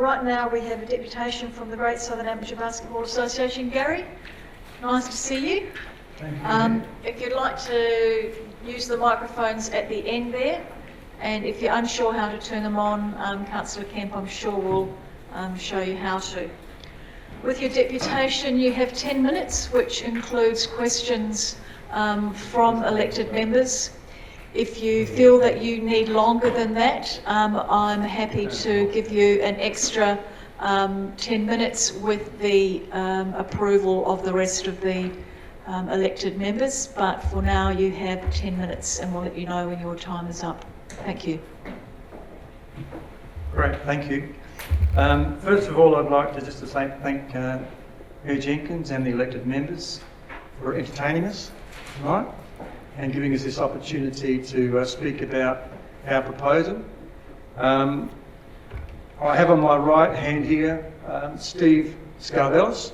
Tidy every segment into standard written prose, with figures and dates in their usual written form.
right now we have a deputation from the Great Southern Amateur Basketball Association. Gary, nice to see you. Thank you. If you'd like to use the microphones at the end there, and if you're unsure how to turn them on, Councillor Kemp, I'm sure will show you how to. With your deputation, you have 10 minutes, which includes questions from elected members. If you feel that you need longer than that, I'm happy to give you an extra 10 minutes with the approval of the rest of the elected members, but for now you have 10 minutes and we'll let you know when your time is up. Thank you. Great, thank you. First of all, I'd like to just thank Mayor Jenkins and the elected members for entertaining us tonight and giving us this opportunity to speak about our proposal. I have on my right hand here Steve Scarvelis.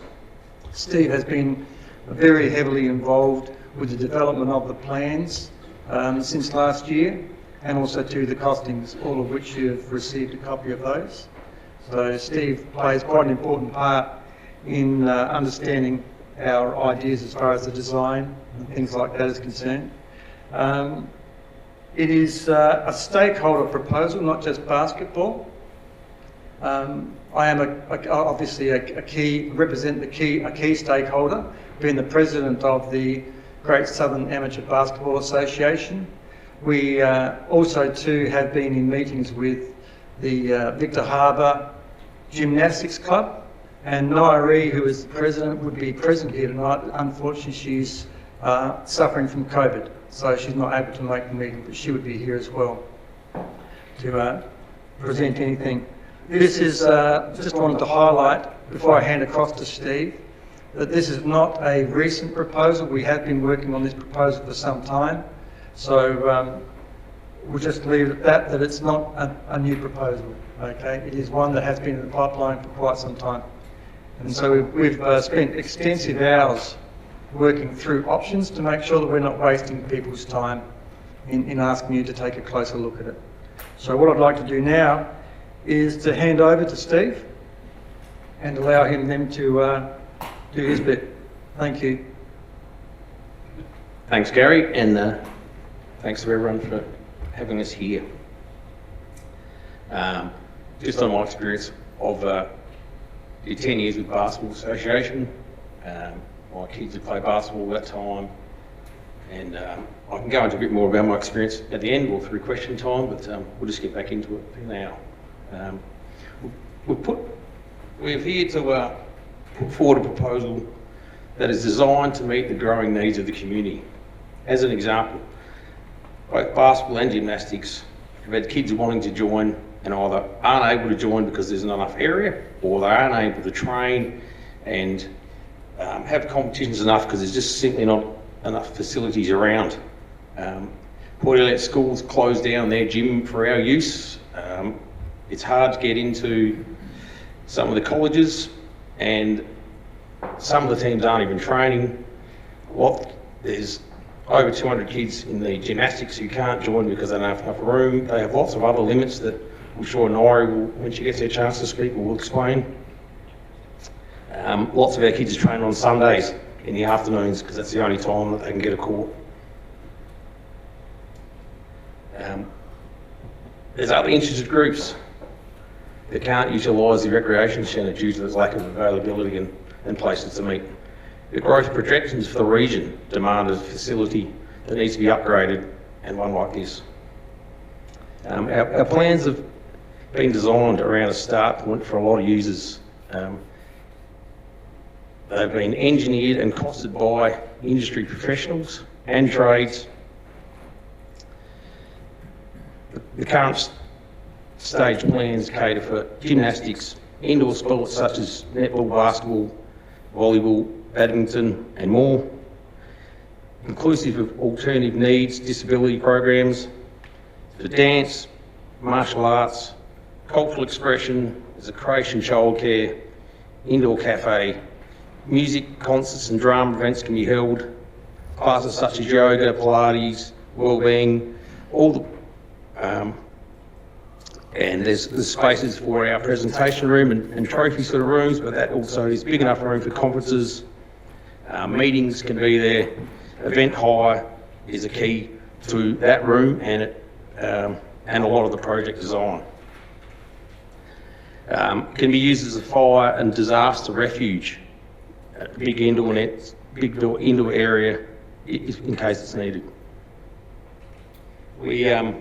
Steve has been very heavily involved with the development of the plans since last year, and also to the costings, all of which you've received a copy of those. So Steve plays quite an important part in understanding our ideas as far as the design and things like that is concerned. It is a stakeholder proposal, not just basketball. I am obviously a key stakeholder, being the president of the Great Southern Amateur Basketball Association. We also too have been in meetings with the Victor Harbour Gymnastics Club, and Nairi, who is the president, would be present here tonight. Unfortunately, she's suffering from COVID, so she's not able to make the meeting, but she would be here as well to present anything. This is, just wanted to highlight, before I hand across to Steve, that this is not a recent proposal. We have been working on this proposal for some time, so we'll just leave it at that it's not a new proposal, okay? It is one that has been in the pipeline for quite some time. And so we've spent extensive hours working through options to make sure that we're not wasting people's time in asking you to take a closer look at it. So what I'd like to do now is to hand over to Steve and allow him then to do his bit. Thank you. Thanks, Gary, and thanks to everyone for having us here. Just on my experience of 10 years with Basketball Association, my kids have played basketball that time, and I can go into a bit more about my experience at the end or through question time, but we'll just get back into it for now. We're here to put forward a proposal that is designed to meet the growing needs of the community. As an example, both basketball and gymnastics have had kids wanting to join and either aren't able to join because there's not enough area, or they aren't able to train and have competitions enough because there's just simply not enough facilities around. Port Elliot Schools closed down their gym for our use. It's hard to get into some of the colleges, and some of the teams aren't even training. There's over 200 kids in the gymnastics who can't join because they don't have enough room. They have lots of other limits that I'm sure Nairi will, when she gets her chance to speak, will explain. Lots of our kids are training on Sundays in the afternoons because that's the only time that they can get a court. There's other interested groups that can't utilise the recreation centre due to the lack of availability and places to meet. The growth projections for the region demand a facility that needs to be upgraded, and one like this. Our plans have been designed around a start point for a lot of users. They've been engineered and costed by industry professionals and trades. The current stage plans cater for gymnastics, indoor sports such as netball, basketball, volleyball, badminton and more, inclusive of alternative needs, disability programs, for dance, martial arts, cultural expression, there's a creche and childcare, indoor cafe, music, concerts and drama events can be held, classes such as yoga, Pilates, wellbeing, all the And there's spaces for our presentation room and trophy sort of rooms, but that also is big enough room for conferences. Meetings can be there. Event hire is a key to that room and a lot of the project design. Can be used as a fire and disaster refuge. Big indoor area in case it's needed. We'd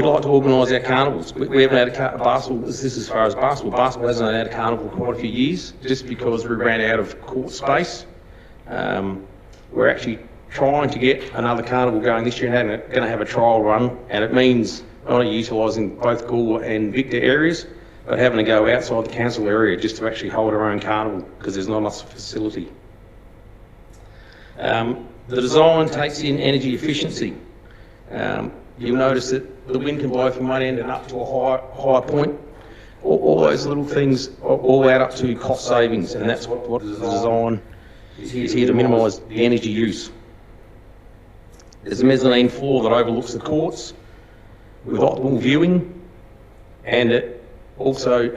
like to organise our carnivals. We haven't had a basketball, this is as far as basketball. Basketball hasn't had a carnival for quite a few years, just because we ran out of court space. We're actually trying to get another carnival going this year and going to have a trial run, and it means not only utilising both Gore and Victor areas, but having to go outside the council area just to actually hold our own carnival, because there's not enough facility. The design takes in energy efficiency. You'll notice that the wind can blow from one end and up to a higher point. All those little things all add up to cost savings, and that's what the design is here to minimise the energy use. There's a mezzanine floor that overlooks the courts with optimal viewing, and it also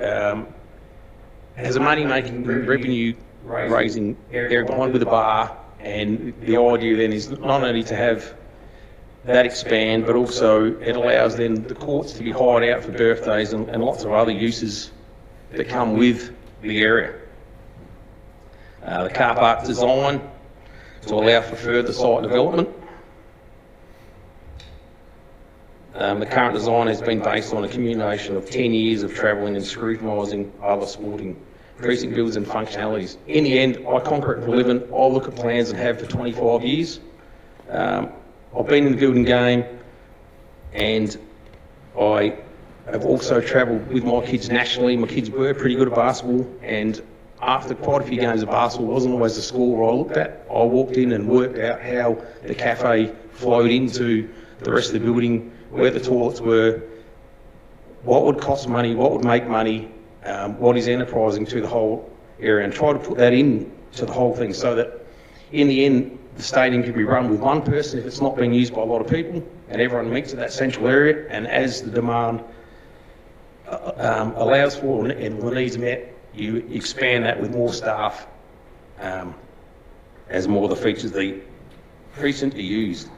has a money-making, revenue-raising area behind with a bar, and the idea then is not only to have that expand, but also it allows then the courts to be hired out for birthdays and lots of other uses that come with the area. The car park design to allow for further site development. The current design has been based on a accumulation of 10 years of travelling and scrutinising other sporting precinct builds and functionalities. In the end, I concrete for a living. I look at plans and have for 25 years. I've been in the building game, and I have also travelled with my kids nationally. My kids were pretty good at basketball, and after quite a few games of basketball, it wasn't always the score I looked at. I walked in and worked out how the cafe flowed into the rest of the building, where the toilets were, what would cost money, what would make money, what is enterprising to the whole area, and try to put that in to the whole thing so that in the end the stadium can be run with one person if it's not being used by a lot of people, and everyone meets at that central area, and as the demand allows for and the needs met, you expand that with more staff as more of the features of the precinct are used.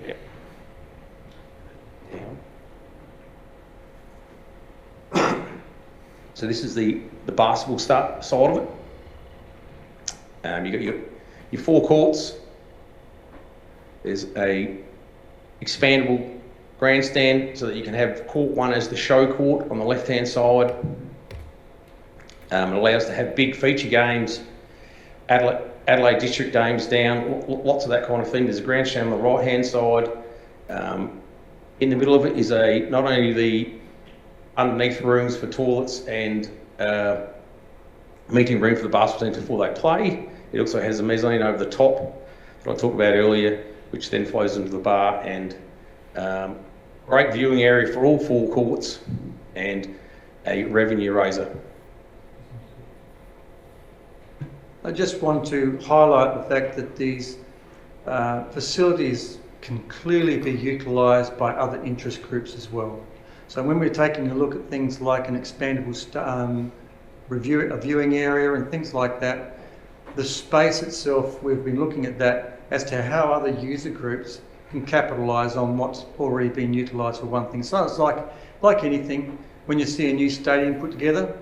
Yep. So this is the basketball side of it. You've got your four courts. There's a expandable grandstand so that you can have court one as the show court on the left-hand side. It allows to have big feature games, Adelaide District games down, lots of that kind of thing. There's a grandstand on the right-hand side. In the middle of it is not only the underneath rooms for toilets and meeting room for the basketball team before they play. It also has a mezzanine over the top that I talked about earlier, which then flows into the bar, and great viewing area for all four courts and a revenue raiser. I just want to highlight the fact that these facilities can clearly be utilised by other interest groups as well. So when we're taking a look at things like an expandable viewing area and things like that, the space itself, we've been looking at that as to how other user groups can capitalise on what's already been utilised for one thing. So it's like anything, when you see a new stadium put together,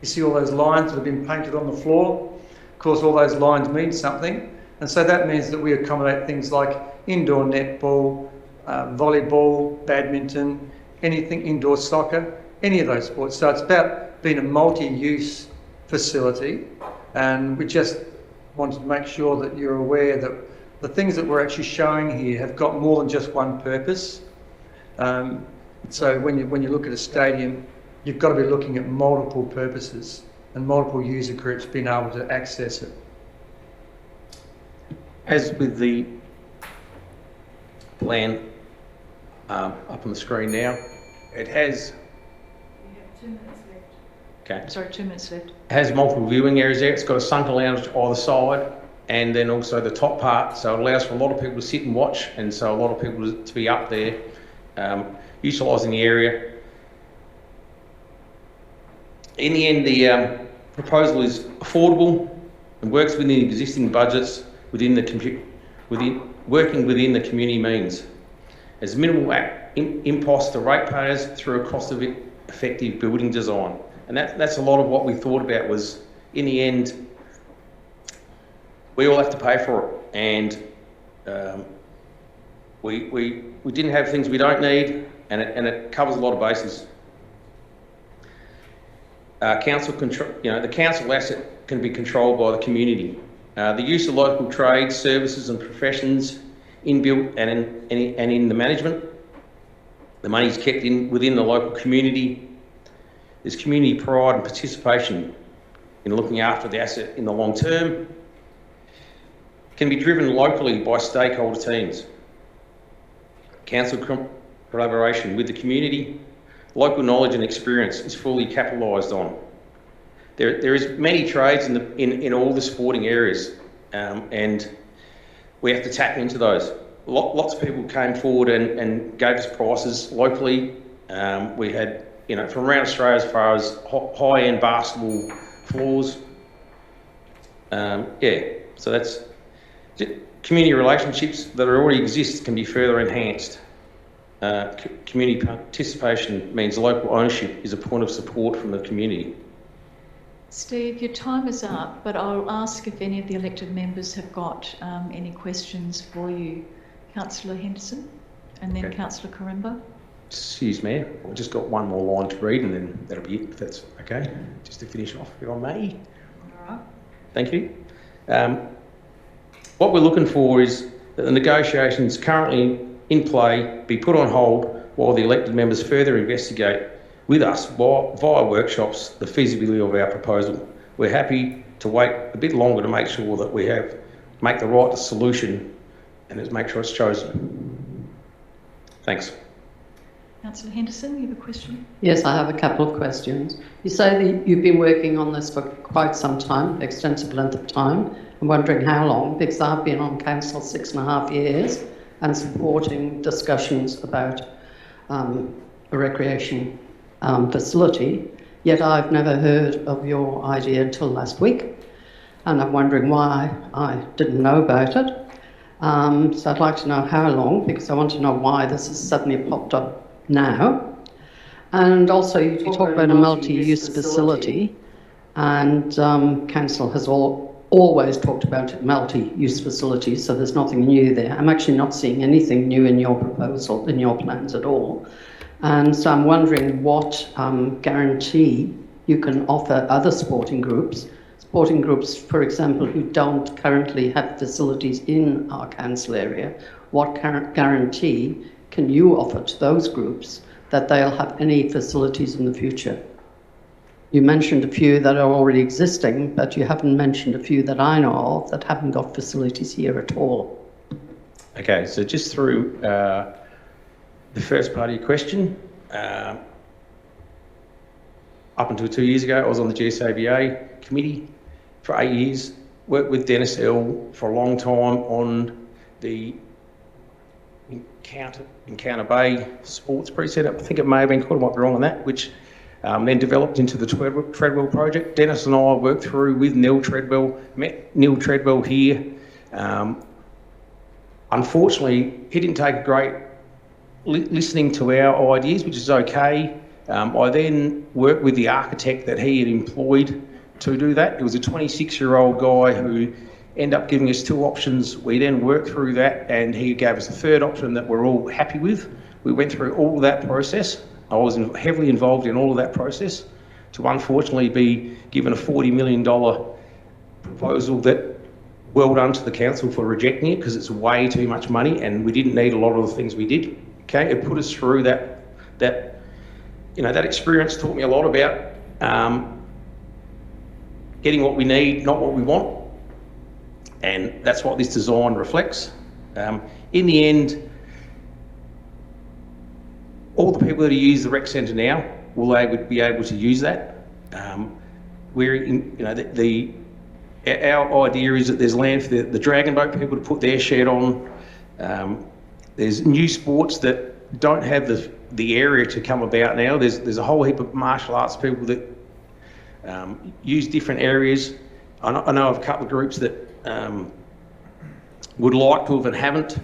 you see all those lines that have been painted on the floor. Of course, all those lines mean something, and so that means that we accommodate things like indoor netball, volleyball, badminton, anything, indoor soccer, any of those sports. So it's about being a multi-use facility, and we just wanted to make sure that you're aware that the things that we're actually showing here have got more than just one purpose. So when you look at a stadium, you've got to be looking at multiple purposes and multiple user groups being able to access it. As with the plan up on the screen now, it has... You have 2 minutes left. Okay. Sorry, 2 minutes left. It has multiple viewing areas there. It's got a sunken lounge to either side. and then also the top part, so it allows for a lot of people to sit and watch, and so a lot of people to be up there utilising the area. In the end, the proposal is affordable and works within the existing budgets working within the community means. There's minimal impost to ratepayers through a cost-effective building design, and that's a lot of what we thought about. Was in the end, we all have to pay for it, and we didn't have things we don't need, and it covers a lot of bases. The council asset can be controlled by the community. The use of local trades, services and professions inbuilt and in the management. The money is kept within the local community. There's community pride and participation in looking after the asset in the long term. Can be driven locally by stakeholder teams. Council collaboration with the community. Local knowledge and experience is fully capitalised on. There is many trades in all the sporting areas, and we have to tap into those. Lots of people came forward and gave us prices locally. We had, from around Australia as far as high-end basketball floors. So that's community relationships that already exist can be further enhanced. Community participation means local ownership is a point of support from the community. Steve, your time is up, but I'll ask if any of the elected members have got any questions for you. Councillor Henderson, and then Okay. Councillor Karimba. Excuse me, I've just got one more line to read and then that'll be it, if that's okay. Just to finish off, if I may. All right. Thank you. What we're looking for is that the negotiations currently in play be put on hold while the elected members further investigate with us via workshops the feasibility of our proposal. We're happy to wait a bit longer to make sure that we make the right solution and make sure it's chosen. Thanks. Councillor Henderson, you have a question? Yes, I have a couple of questions. You say that you've been working on this for quite some time, extensive length of time. I'm wondering how long, because I've been on council 6.5 years and supporting discussions about a recreation facility, yet I've never heard of your idea until last week, and I'm wondering why I didn't know about it. So I'd like to know how long, because I want to know why this has suddenly popped up now. And also you talk about a multi-use facility, and council has always talked about multi-use facilities, so there's nothing new there. I'm actually not seeing anything new in your proposal, in your plans at all. And so I'm wondering what guarantee you can offer other sporting groups, for example, who don't currently have facilities in our council area. What guarantee can you offer to those groups that they'll have any facilities in the future? You mentioned a few that are already existing, but you haven't mentioned a few that I know of that haven't got facilities here at all. Okay, so just through the first part of your question, up until 2 years ago, I was on the GSABA committee for 8 years, worked with Dennis L for a long time on the Encounter Bay sports pre-setup. I think it may have been called, I might be wrong on that, which then developed into the Treadwell project. Dennis and I worked through with Neil Treadwell, met Neil Treadwell here. Unfortunately, he didn't take a great listening to our ideas, which is okay. I then worked with the architect that he had employed to do that. It was a 26-year-old guy who ended up giving us two options. We then worked through that and he gave us a third option that we're all happy with. We went through all of that process. I was heavily involved in all of that process to unfortunately be given a $40 million proposal that well done to the council for rejecting it because it's way too much money and we didn't need a lot of the things we did. Okay, it put us through that experience taught me a lot about getting what we need, not what we want. And that's what this design reflects. In the end, all the people that use the rec centre now will be able to use that. our idea is that there's land for the dragon boat people to put their shed on. There's new sports that don't have the area to come about now. There's a whole heap of martial arts people that use different areas. I know of a couple of groups that would like to have and haven't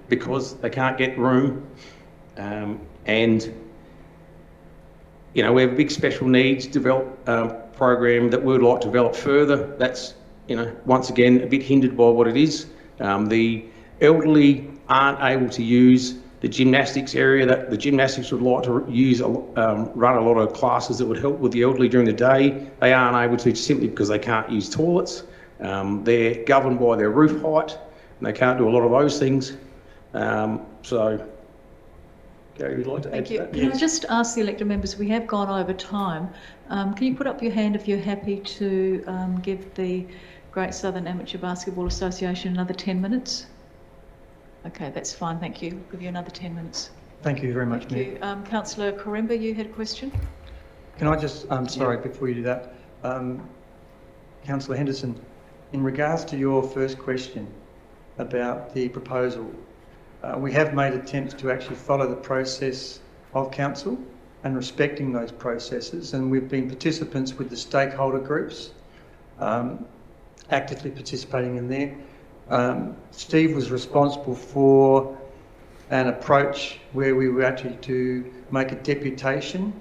because they can't get room. And you know, we have a big special needs program that we would like to develop further. That's, you know, once again a bit hindered by what it is. The elderly aren't able to use the gymnastics area. That the gymnastics would like to use, run a lot of classes that would help with the elderly during the day. They aren't able to simply because they can't use toilets. They're governed by their roof height, and they can't do a lot of those things. So, Gary, would you like to add to that? Can I just ask the elected members, we have gone over time. Can you put up your hand if you're happy to give the Great Southern Amateur Basketball Association another 10 minutes? Okay, that's fine, thank you. I'll give you another 10 minutes. Thank you very much, Thank Mayor. you. Councillor Koremba, you had a question? Can I just, sorry, before you do that, Councillor Henderson, in regards to your first question about the proposal, we have made attempts to actually follow the process of council and respecting those processes, and we've been participants with the stakeholder groups, actively participating in there. Steve was responsible for an approach where we were actually to make a deputation.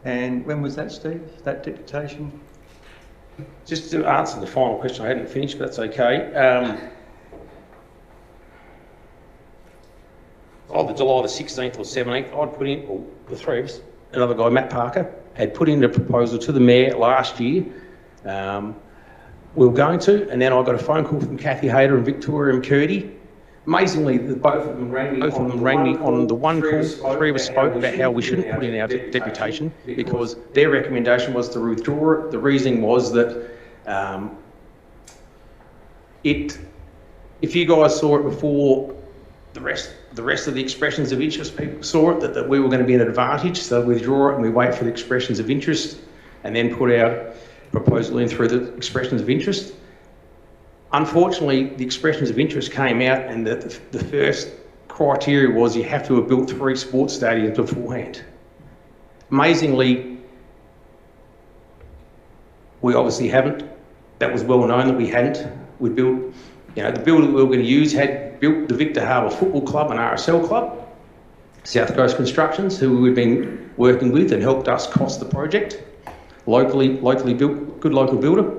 And when was that, Steve, that deputation? Just to answer the final question, I hadn't finished, but that's okay. Either July the 16th or 17th, I'd put in, or the three of us, another guy, Matt Parker, had put in a proposal to the Mayor last year. We were going to, and then I got a phone call from Kathy Hayter and Victoria MacKirdy. Amazingly, both of them rang me on the one call. The three of us spoke about how we shouldn't put in our deputation because their recommendation was to withdraw it. The reasoning was that if you guys saw it before the rest of the expressions of interest people saw it, that we were going to be an advantage, so withdraw it and we wait for the expressions of interest and then put our proposal in through the expressions of interest. Unfortunately, the expressions of interest came out and the first criteria was you have to have built 3 sports stadiums beforehand. Amazingly, we obviously haven't. That was well known that we hadn't. We built, you know, the building we were going to use had built the Victor Harbour Football Club and RSL Club, South Coast Constructions, who we've been working with and helped us cost the project. Locally built, good local builder.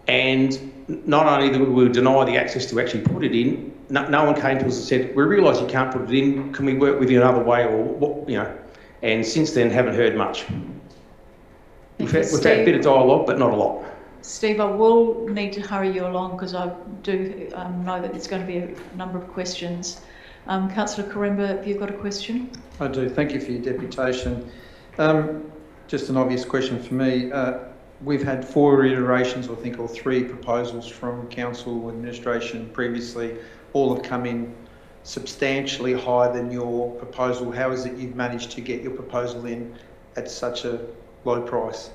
And not only did we deny the access to actually put it in, no one came to us and said, we realise you can't put it in, can we work with you another way, or what, you know, and since then haven't heard much. We've had a bit of dialogue, but not a lot. Steve, I will need to hurry you along because I do know that there's going to be a number of questions. Councillor Koremba, have you got a question? I do. Thank you for your deputation. Just an obvious question for me. We've had 4 iterations, I think, or 3 proposals from council administration previously. All have come in substantially higher than your proposal. How is it you've managed to get your proposal in at such a low price?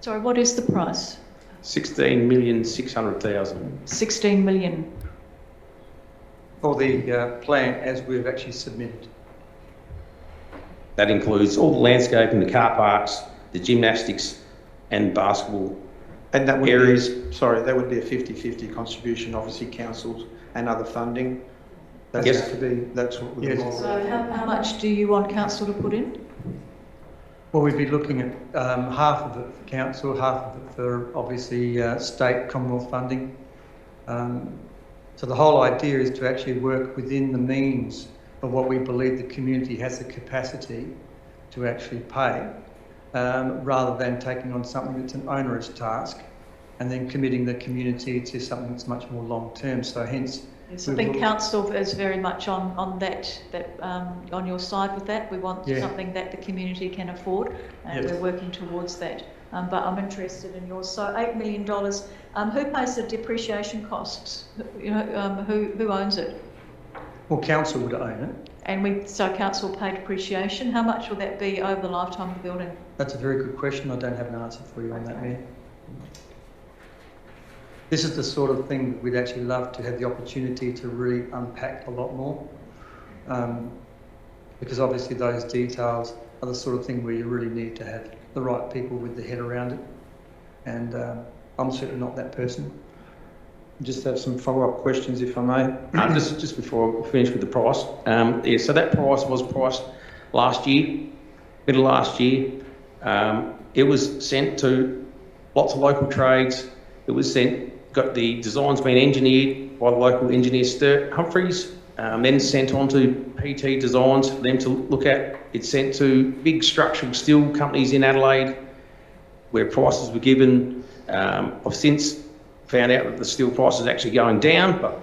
Sorry, what is the price? 16,600,000. 16 million. For the plan as we've actually submitted. That includes all the landscaping, the car parks, the gymnastics and basketball and that would areas. That would be a 50-50 contribution, obviously councils and other funding. That's Yes. that's what we're Yes. So how much do you want council to put in? Well, we'd be looking at half of it for council, half of it for obviously state Commonwealth funding. So the whole idea is to actually work within the means of what we believe the community has the capacity to actually pay, rather than taking on something that's an onerous task and then committing the community to something that's much more long term. So hence, Yes, I think council is very much on on your side with that. We want something that the community can afford, and we're working towards that. But I'm interested in yours. So $8 million. Who pays the depreciation costs? You know, who owns it? well, council would own it. And so council pay depreciation. How much will that be over the lifetime of the building? That's a very good question. I don't have an answer for you on that, Mayor. This is the sort of thing that we'd actually love to have the opportunity to really unpack a lot more, because obviously those details are the sort of thing where you really need to have the right people with the head around it, and I'm certainly not that person. Just have some follow-up questions, if I may. Just before I finish with the price, yeah, so that price was priced last year, middle of last year. It was sent to lots of local trades. It was got the designs been engineered by the local engineer Sturt Humphreys, then sent on to PT Designs for them to look at. It's sent to big structural steel companies in Adelaide, where prices were given. I've since found out that the steel price is actually going down, but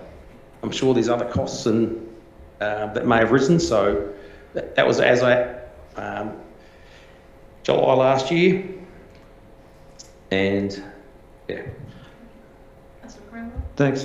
I'm sure there's other costs that may have risen. So that was as at July last year, and yeah. Thanks.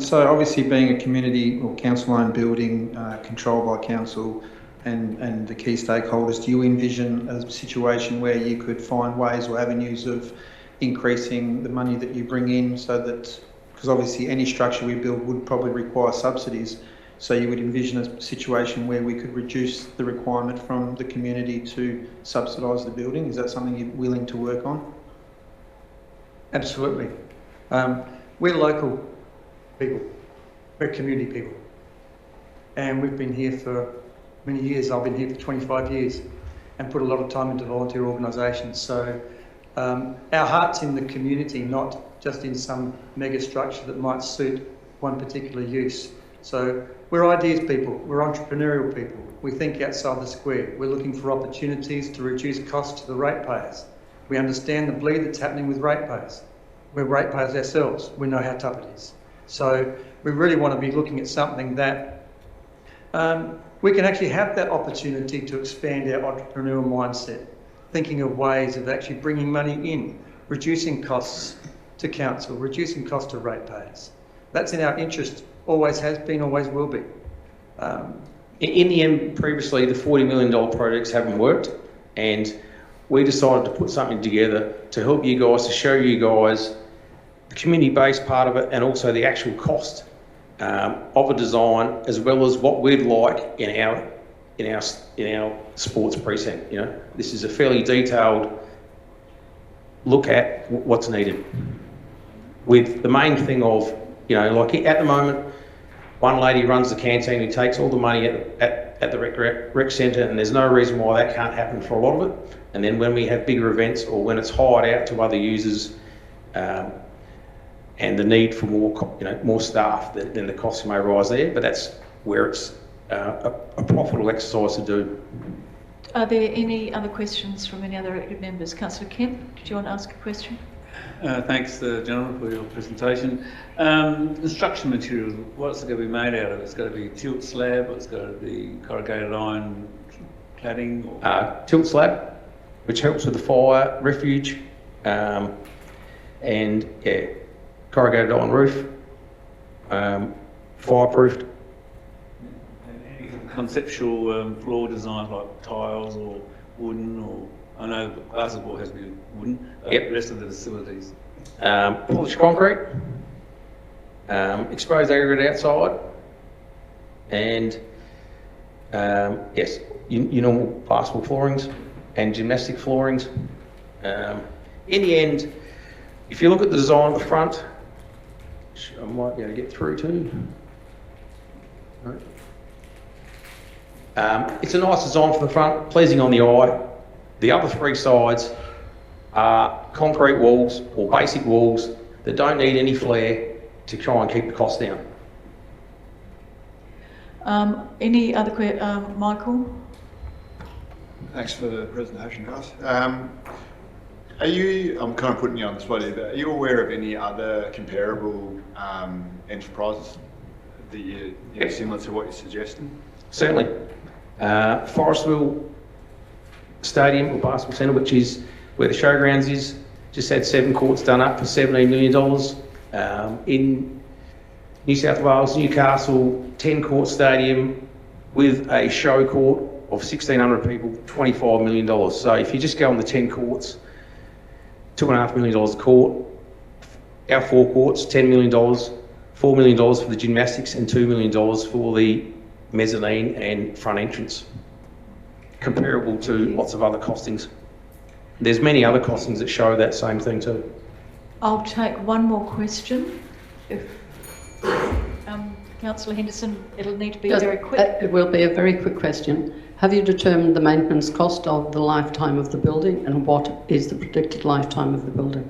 So obviously being a community or council-owned building controlled by council and the key stakeholders, do you envision a situation where you could find ways or avenues of increasing the money that you bring in, so that, because obviously any structure we build would probably require subsidies, so you would envision a situation where we could reduce the requirement from the community to subsidise the building? Is that something you're willing to work on? Absolutely. We're local people, we're community people, and we've been here for many years. I've been here for 25 years and put a lot of time into volunteer organisations. So our heart's in the community, not just in some mega structure that might suit one particular use. So we're ideas people, we're entrepreneurial people. We think outside the square. We're looking for opportunities to reduce costs to the ratepayers. We understand the bleed that's happening with ratepayers. We're ratepayers ourselves. We know how tough it is. So we really want to be looking at something that we can actually have that opportunity to expand our entrepreneurial mindset, thinking of ways of actually bringing money in, reducing costs to council, reducing costs to ratepayers. That's in our interest, always has been, always will be. In the end, previously the $40 million projects haven't worked, and we decided to put something together to help you guys, to show you guys the community-based part of it and also the actual cost of a design, as well as what we'd like in our sports precinct. You know, this is a fairly detailed look at what's needed, with the main thing of, you know, like at the moment, one lady runs the canteen who takes all the money at the rec centre, and there's no reason why that can't happen for a lot of it. And then when we have bigger events or when it's hired out to other users, and the need for more staff, then the costs may rise there. But that's where it's a profitable exercise to do. Are there any other questions from any other active members? Councillor Kemp, did you want to ask a question? Thanks, General, for your presentation. Construction materials, what's it going to be made out of? It's going to be tilt slab, or it's going to be corrugated iron cladding? Or... Tilt slab, which helps with the fire refuge, and yeah, corrugated iron roof, fireproofed. And any conceptual floor designs like tiles or wooden, or I know basketball has to be wooden, yep. The rest of the facilities. Polished concrete, exposed aggregate outside, and yes, your normal basketball floorings and gymnastic floorings. In the end, if you look at the design at the front, I might be able to get through too. Right. It's a nice design for the front, pleasing on the eye. The other three sides are concrete walls or basic walls that don't need any flair to try and keep the cost down. Any other questions? Michael? Thanks for the presentation, guys. Are you, I'm kind of putting you on the spot here, but are you aware of any other comparable enterprises that you know, similar to what you're suggesting? Certainly. Forestville Stadium or Basketball Centre, which is where the showgrounds is, just had 7 courts done up for $17 million. In New South Wales, Newcastle, 10-court stadium with a show court of 1,600 people, $25 million. So if you just go on the 10 courts, $2.5 million a court, our forecourts, $10 million, $4 million for the gymnastics and $2 million for the mezzanine and front entrance, comparable to lots of other costings. There's many other costings that show that same thing too. I'll take one more question. If Councillor Henderson, it'll need to be very quick. It will be a very quick question. Have you determined the maintenance cost of the lifetime of the building, and what is the predicted lifetime of the building?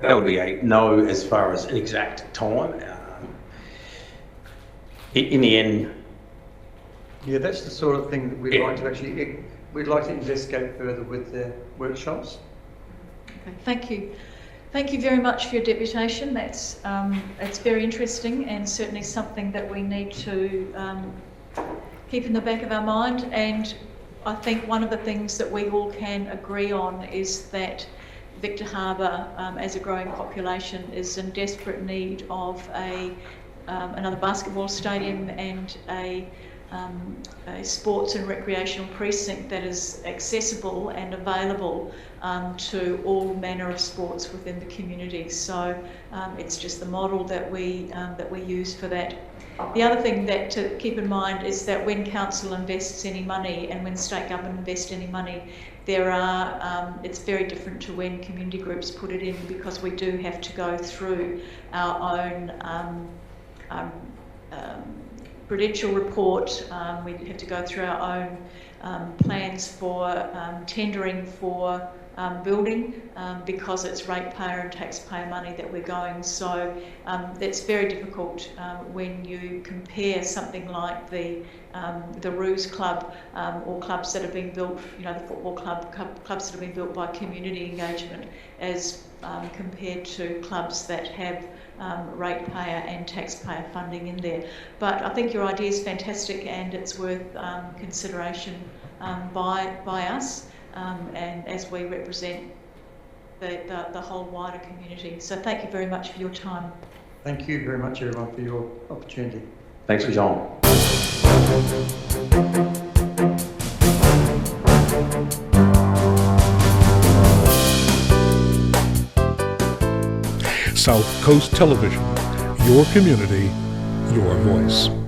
That would be a no as far as an exact time. In the end, Yeah, that's the sort of thing that we'd like to actually, we'd like to investigate further with the workshops. Okay, thank you. Thank you very much for your deputation. That's it's very interesting and certainly something that we need to keep in the back of our mind. And I think one of the things that we all can agree on is that Victor Harbour, as a growing population, is in desperate need of another basketball stadium and a sports and recreational precinct that is accessible and available to all manner of sports within the community. So it's just the model that we use for that. The other thing that to keep in mind is that when council invests any money and when state government invests any money, there are it's very different to when community groups put it in, because we do have to go through our own prudential report. We have to go through our own plans for tendering for building, because it's ratepayer and taxpayer money that we're going. So that's very difficult when you compare something like the Roos Club or clubs that have been built, the football clubs that have been built by community engagement, as compared to clubs that have ratepayer and taxpayer funding in there. But I think your idea is fantastic and it's worth consideration by us, and as we represent the whole wider community. So thank you very much for your time. Thank you very much, everyone, for your opportunity. thanks for your time. South Coast Television, your community, your voice.